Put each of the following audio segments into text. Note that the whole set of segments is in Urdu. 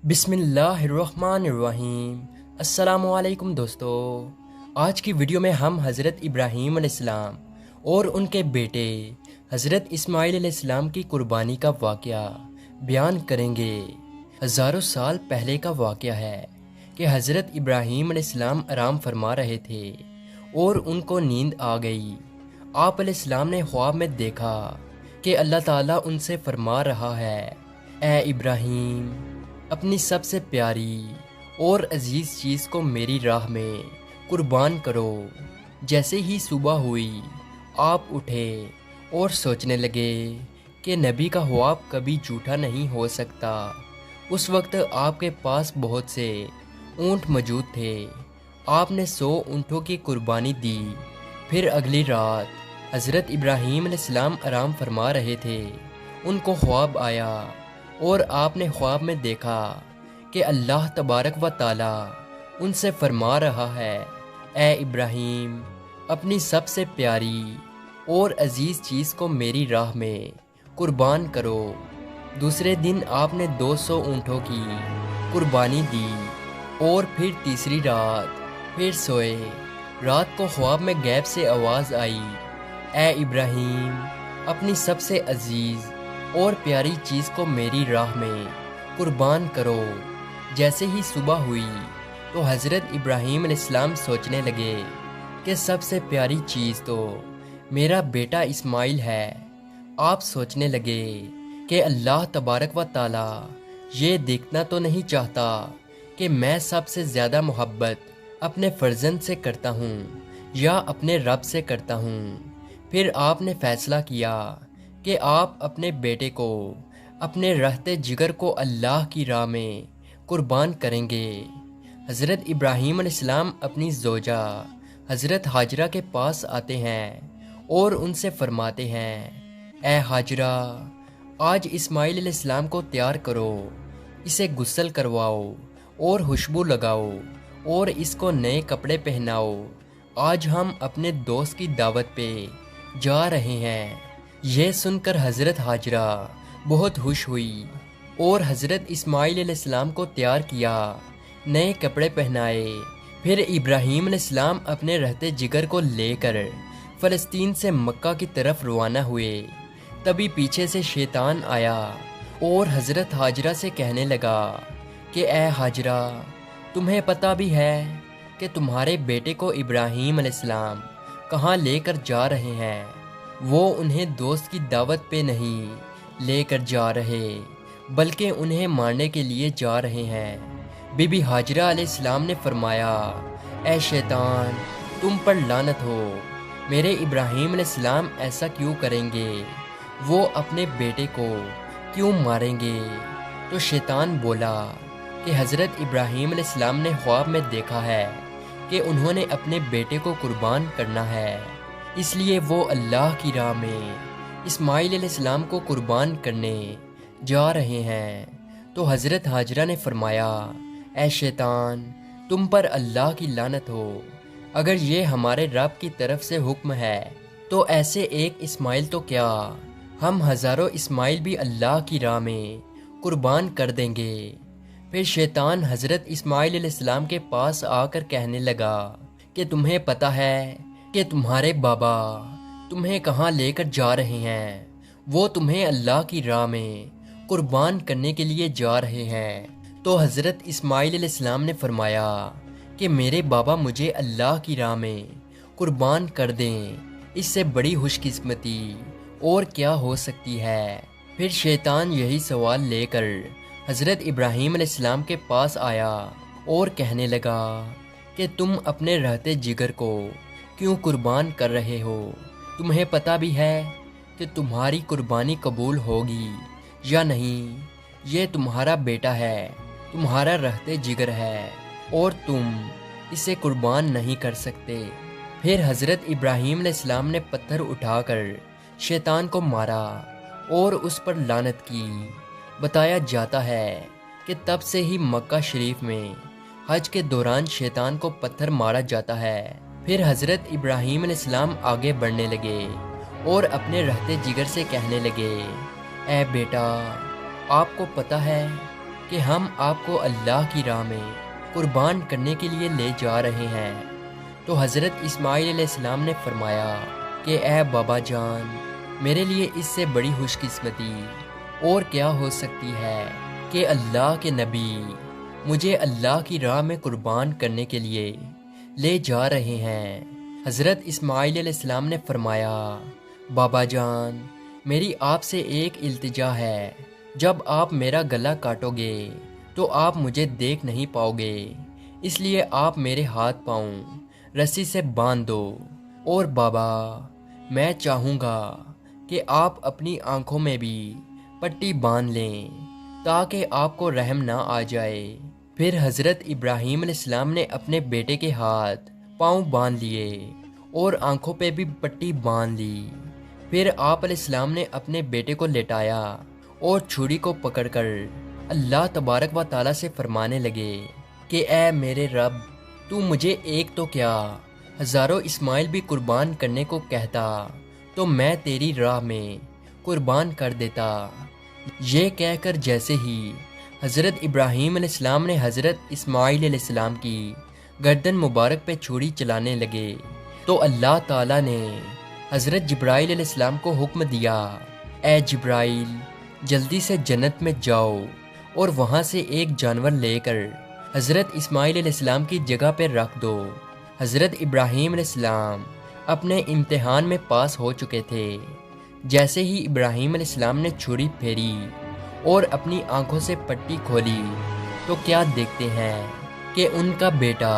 بسم اللہ الرحمن الرحیم۔ السلام علیکم دوستو، آج کی ویڈیو میں ہم حضرت ابراہیم علیہ السلام اور ان کے بیٹے حضرت اسماعیل علیہ السلام کی قربانی کا واقعہ بیان کریں گے۔ ہزاروں سال پہلے کا واقعہ ہے کہ حضرت ابراہیم علیہ السلام آرام فرما رہے تھے اور ان کو نیند آ گئی۔ آپ علیہ السلام نے خواب میں دیکھا کہ اللہ تعالیٰ ان سے فرما رہا ہے، اے ابراہیم، اپنی سب سے پیاری اور عزیز چیز کو میری راہ میں قربان کرو۔ جیسے ہی صبح ہوئی، آپ اٹھے اور سوچنے لگے کہ نبی کا خواب کبھی جھوٹا نہیں ہو سکتا۔ اس وقت آپ کے پاس بہت سے اونٹ موجود تھے۔ آپ نے 100 اونٹوں کی قربانی دی۔ پھر اگلی رات حضرت ابراہیم علیہ السلام آرام فرما رہے تھے۔ ان کو خواب آیا اور آپ نے خواب میں دیکھا کہ اللہ تبارک و تعالی ان سے فرما رہا ہے، اے ابراہیم، اپنی سب سے پیاری اور عزیز چیز کو میری راہ میں قربان کرو۔ دوسرے دن آپ نے 200 اونٹوں کی قربانی دی اور پھر تیسری رات پھر سوئے۔ رات کو خواب میں غیب سے آواز آئی، اے ابراہیم، اپنی سب سے عزیز اور پیاری چیز کو میری راہ میں قربان کرو۔ جیسے ہی صبح ہوئی تو حضرت ابراہیم علیہ السلام سوچنے لگے کہ سب سے پیاری چیز تو میرا بیٹا اسماعیل ہے۔ آپ سوچنے لگے کہ اللہ تبارک و تعالی یہ دیکھنا تو نہیں چاہتا کہ میں سب سے زیادہ محبت اپنے فرزند سے کرتا ہوں یا اپنے رب سے کرتا ہوں۔ پھر آپ نے فیصلہ کیا کہ آپ اپنے بیٹے کو، اپنے رہتے جگر کو اللہ کی راہ میں قربان کریں گے۔ حضرت ابراہیم علیہ السلام اپنی زوجہ حضرت ہاجرہ کے پاس آتے ہیں اور ان سے فرماتے ہیں، اے ہاجرہ، آج اسماعیل علیہ السلام کو تیار کرو، اسے غسل کرواؤ اور خوشبو لگاؤ اور اس کو نئے کپڑے پہناؤ۔ آج ہم اپنے دوست کی دعوت پہ جا رہے ہیں۔ یہ سن کر حضرت ہاجرہ بہت خوش ہوئی اور حضرت اسماعیل علیہ السلام کو تیار کیا، نئے کپڑے پہنائے۔ پھر ابراہیم علیہ السلام اپنے رہتے جگر کو لے کر فلسطین سے مکہ کی طرف روانہ ہوئے۔ تبھی پیچھے سے شیطان آیا اور حضرت ہاجرہ سے کہنے لگا کہ اے ہاجرہ، تمہیں پتہ بھی ہے کہ تمہارے بیٹے کو ابراہیم علیہ السلام کہاں لے کر جا رہے ہیں؟ وہ انہیں دوست کی دعوت پہ نہیں لے کر جا رہے بلکہ انہیں مارنے کے لیے جا رہے ہیں۔ بی بی ہاجرہ علیہ السلام نے فرمایا، اے شیطان، تم پر لعنت ہو، میرے ابراہیم علیہ السلام ایسا کیوں کریں گے؟ وہ اپنے بیٹے کو کیوں ماریں گے؟ تو شیطان بولا کہ حضرت ابراہیم علیہ السلام نے خواب میں دیکھا ہے کہ انہوں نے اپنے بیٹے کو قربان کرنا ہے، اس لیے وہ اللہ کی راہ میں اسماعیل علیہ السلام کو قربان کرنے جا رہے ہیں۔ تو حضرت ہاجرہ نے فرمایا، اے شیطان، تم پر اللہ کی لعنت ہو، اگر یہ ہمارے رب کی طرف سے حکم ہے تو ایسے ایک اسماعیل تو کیا، ہم ہزاروں اسماعیل بھی اللہ کی راہ میں قربان کر دیں گے۔ پھر شیطان حضرت اسماعیل علیہ السلام کے پاس آ کر کہنے لگا کہ تمہیں پتہ ہے کہ تمہارے بابا تمہیں کہاں لے کر جا رہے ہیں؟ وہ تمہیں اللہ کی راہ میں قربان کرنے کے لیے جا رہے ہیں۔ تو حضرت اسماعیل علیہ السلام نے فرمایا کہ میرے بابا مجھے اللہ کی راہ میں قربان کر دیں، اس سے بڑی خوش قسمتی اور کیا ہو سکتی ہے؟ پھر شیطان یہی سوال لے کر حضرت ابراہیم علیہ السلام کے پاس آیا اور کہنے لگا کہ تم اپنے رہتے جگر کو کیوں قربان کر رہے ہو؟ تمہیں پتہ بھی ہے کہ تمہاری قربانی قبول ہوگی یا نہیں؟ یہ تمہارا بیٹا ہے، تمہارا رہتے جگر ہے اور تم اسے قربان نہیں کر سکتے۔ پھر حضرت ابراہیم علیہ السلام نے پتھر اٹھا کر شیطان کو مارا اور اس پر لعنت کی۔ بتایا جاتا ہے کہ تب سے ہی مکہ شریف میں حج کے دوران شیطان کو پتھر مارا جاتا ہے۔ پھر حضرت ابراہیم علیہ السلام آگے بڑھنے لگے اور اپنے رہتے جگر سے کہنے لگے، اے بیٹا، آپ کو پتہ ہے کہ ہم آپ کو اللہ کی راہ میں قربان کرنے کے لیے لے جا رہے ہیں۔ تو حضرت اسماعیل علیہ السلام نے فرمایا کہ اے بابا جان، میرے لیے اس سے بڑی خوش قسمتی اور کیا ہو سکتی ہے کہ اللہ کے نبی مجھے اللہ کی راہ میں قربان کرنے کے لیے لے جا رہے ہیں۔ حضرت اسماعیل علیہ السلام نے فرمایا، بابا جان، میری آپ سے ایک التجا ہے، جب آپ میرا گلا کاٹو گے تو آپ مجھے دیکھ نہیں پاؤ گے، اس لیے آپ میرے ہاتھ پاؤں رسی سے باندھ دو۔ اور بابا، میں چاہوں گا کہ آپ اپنی آنکھوں میں بھی پٹی باندھ لیں تاکہ آپ کو رحم نہ آ جائے۔ پھر حضرت ابراہیم علیہ السلام نے اپنے بیٹے کے ہاتھ پاؤں باندھ لیے اور آنکھوں پہ بھی پٹی باندھ لی۔ پھر آپ علیہ السلام نے اپنے بیٹے کو لٹایا اور چھری کو پکڑ کر اللہ تبارک و تعالیٰ سے فرمانے لگے کہ اے میرے رب، تو مجھے ایک تو کیا ہزاروں اسماعیل بھی قربان کرنے کو کہتا تو میں تیری راہ میں قربان کر دیتا۔ یہ کہہ کر جیسے ہی حضرت ابراہیم علیہ السلام نے حضرت اسماعیل علیہ السلام کی گردن مبارک پہ چھری چلانے لگے تو اللہ تعالیٰ نے حضرت جبرائیل علیہ السلام کو حکم دیا، اے جبرائیل، جلدی سے جنت میں جاؤ اور وہاں سے ایک جانور لے کر حضرت اسماعیل علیہ السلام کی جگہ پہ رکھ دو۔ حضرت ابراہیم علیہ السلام اپنے امتحان میں پاس ہو چکے تھے۔ جیسے ہی ابراہیم علیہ السلام نے چھری پھیری اور اپنی آنکھوں سے پٹی کھولی تو کیا دیکھتے ہیں کہ ان کا بیٹا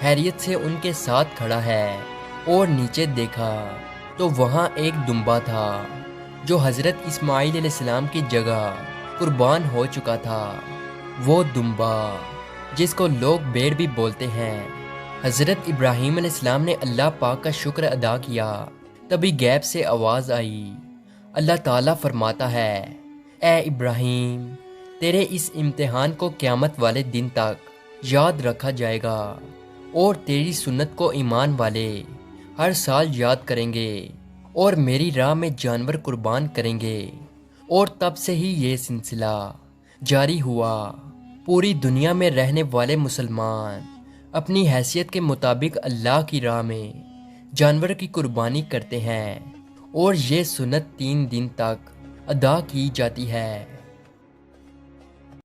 خیریت سے ان کے ساتھ کھڑا ہے، اور نیچے دیکھا تو وہاں ایک دمبا تھا جو حضرت اسماعیل علیہ السلام کی جگہ قربان ہو چکا تھا۔ وہ دمبا جس کو لوگ بھیڑ بھی بولتے ہیں۔ حضرت ابراہیم علیہ السلام نے اللہ پاک کا شکر ادا کیا، تبھی غیب سے آواز آئی۔ اللہ تعالیٰ فرماتا ہے، اے ابراہیم، تیرے اس امتحان کو قیامت والے دن تک یاد رکھا جائے گا، اور تیری سنت کو ایمان والے ہر سال یاد کریں گے اور میری راہ میں جانور قربان کریں گے۔ اور تب سے ہی یہ سلسلہ جاری ہوا۔ پوری دنیا میں رہنے والے مسلمان اپنی حیثیت کے مطابق اللہ کی راہ میں جانور کی قربانی کرتے ہیں، اور یہ سنت 3 دن تک ادا کی جاتی ہے۔